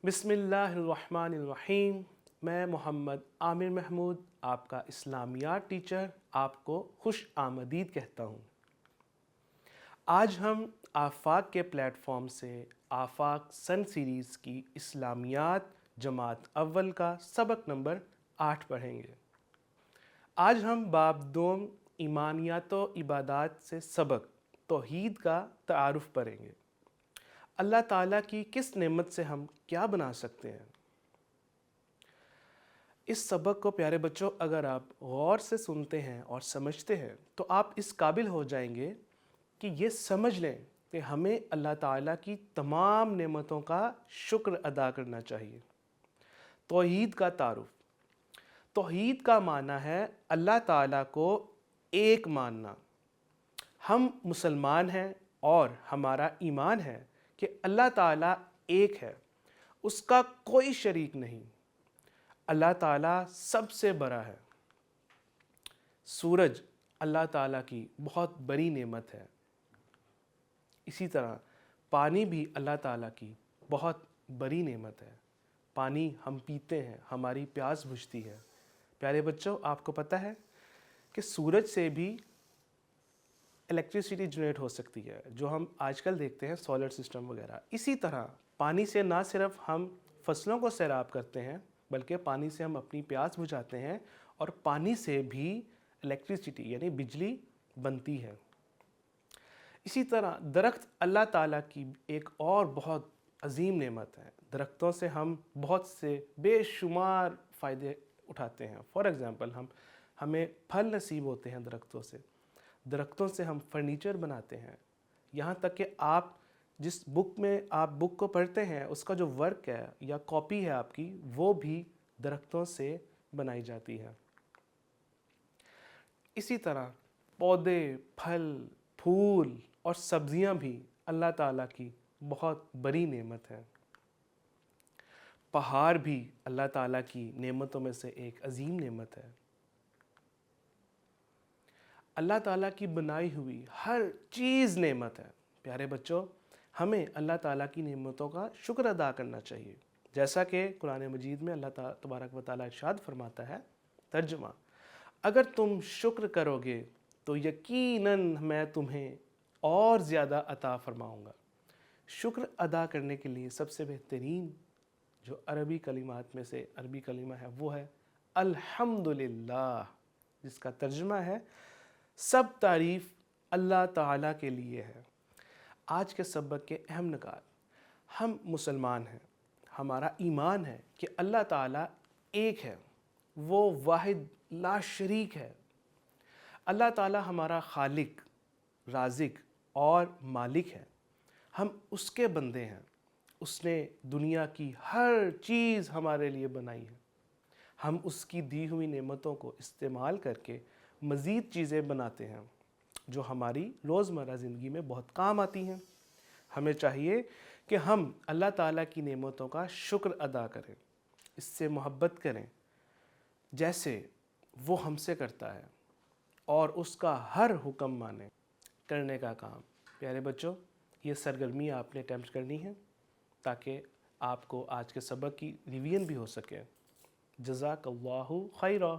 बिस्मिल्लाहिर्रहमानिर्रहीम। मैं मोहम्मद आमिर महमूद, आपका इस्लामियात टीचर, आपको खुश आमदीद कहता हूँ। आज हम आफाक के प्लेटफॉर्म से आफाक सन सीरीज़ की इस्लामियात जमात अव्वल का सबक नंबर 8 पढ़ेंगे। आज हम बाब दोम ईमानियात व इबादात से सबक तौहीद का तारुफ़ पढ़ेंगे। अल्लाह ताला की किस नेमत से हम क्या बना सकते हैं। इस सबक को प्यारे बच्चों अगर आप गौर से सुनते हैं और समझते हैं तो आप इस काबिल हो जाएंगे कि ये समझ लें कि हमें अल्लाह ताला की तमाम नेमतों का शुक्र अदा करना चाहिए। तौहीद का तारुफ। तौहीद का माना है अल्लाह ताला को एक मानना। हम मुसलमान हैं और हमारा ईमान है कि अल्लाह ताला एक है, उसका कोई शरीक नहीं। अल्लाह ताला सबसे बड़ा है। सूरज अल्लाह ताला की बहुत बड़ी नेमत है। इसी तरह पानी भी अल्लाह ताला की बहुत बड़ी नेमत है। पानी हम पीते हैं, हमारी प्यास बुझती है। प्यारे बच्चों, आपको पता है कि सूरज से भी इलेक्ट्रिसिटी जनरेट हो सकती है, जो हम आजकल देखते हैं सोलर सिस्टम वगैरह। इसी तरह पानी से ना सिर्फ हम फसलों को सैराब करते हैं, बल्कि पानी से हम अपनी प्यास बुझाते हैं और पानी से भी इलेक्ट्रिसिटी यानी बिजली बनती है। इसी तरह दरख्त अल्लाह ताला की एक और बहुत अजीम नेमत है। दरख्तों से हम बहुत से बेशुमार फ़ायदे उठाते हैं। फॉर एग्ज़ाम्पल हमें फल नसीब होते हैं दरख्तों से। दरख्तों से हम फर्नीचर बनाते हैं। यहाँ तक कि आप जिस बुक में आप बुक को पढ़ते हैं उसका जो वर्क है या कॉपी है आपकी, वो भी दरख्तों से बनाई जाती है। इसी तरह पौधे, फल, फूल और सब्जियां भी अल्लाह ताला की बहुत बड़ी नेमत है। पहाड़ भी अल्लाह ताला की नेमतों में से एक अजीम नेमत है। अल्लाह ताला की बनाई हुई हर चीज़ नेमत है। प्यारे बच्चों, हमें अल्लाह ताला की नेमतों का शुक्र अदा करना चाहिए। जैसा कि कुरान मजीद में अल्लाह तबारक व तआला इरशाद फरमाता है, तर्जुमा, अगर तुम शुक्र करोगे तो यकीनन मैं तुम्हें और ज़्यादा अता फरमाऊँगा। शुक्र अदा करने के लिए सबसे बेहतरीन जो अरबी कलिमात में से अरबी कलिमा है वो है अल्हम्दुलिल्लाह, जिसका तर्जुमा है सब तारीफ़ अल्लाह ताला के लिए है। आज के सबक के अहम निकात, हम मुसलमान हैं, हमारा ईमान है कि अल्लाह ताला एक है, वो वाहिद ला शरीक है। अल्लाह ताला हमारा खालिक, राज़िक और मालिक है। हम उसके बंदे हैं। उसने दुनिया की हर चीज़ हमारे लिए बनाई है। हम उसकी दी हुई नेमतों को इस्तेमाल करके मज़ीद चीज़ें बनाते हैं जो हमारी रोज़मर्रा ज़िंदगी में बहुत काम आती हैं। हमें चाहिए कि हम अल्लाह ताला की नेमतों का शुक्र अदा करें, इससे मोहब्बत करें जैसे वो हमसे करता है और उसका हर हुक्म माने करने का काम। प्यारे बच्चों, ये सरगर्मी आपने अटेम्प्ट करनी है ताकि आपको आज के सबक की रिवीजन भी हो सके। जज़ाकल्लाहु खैरा।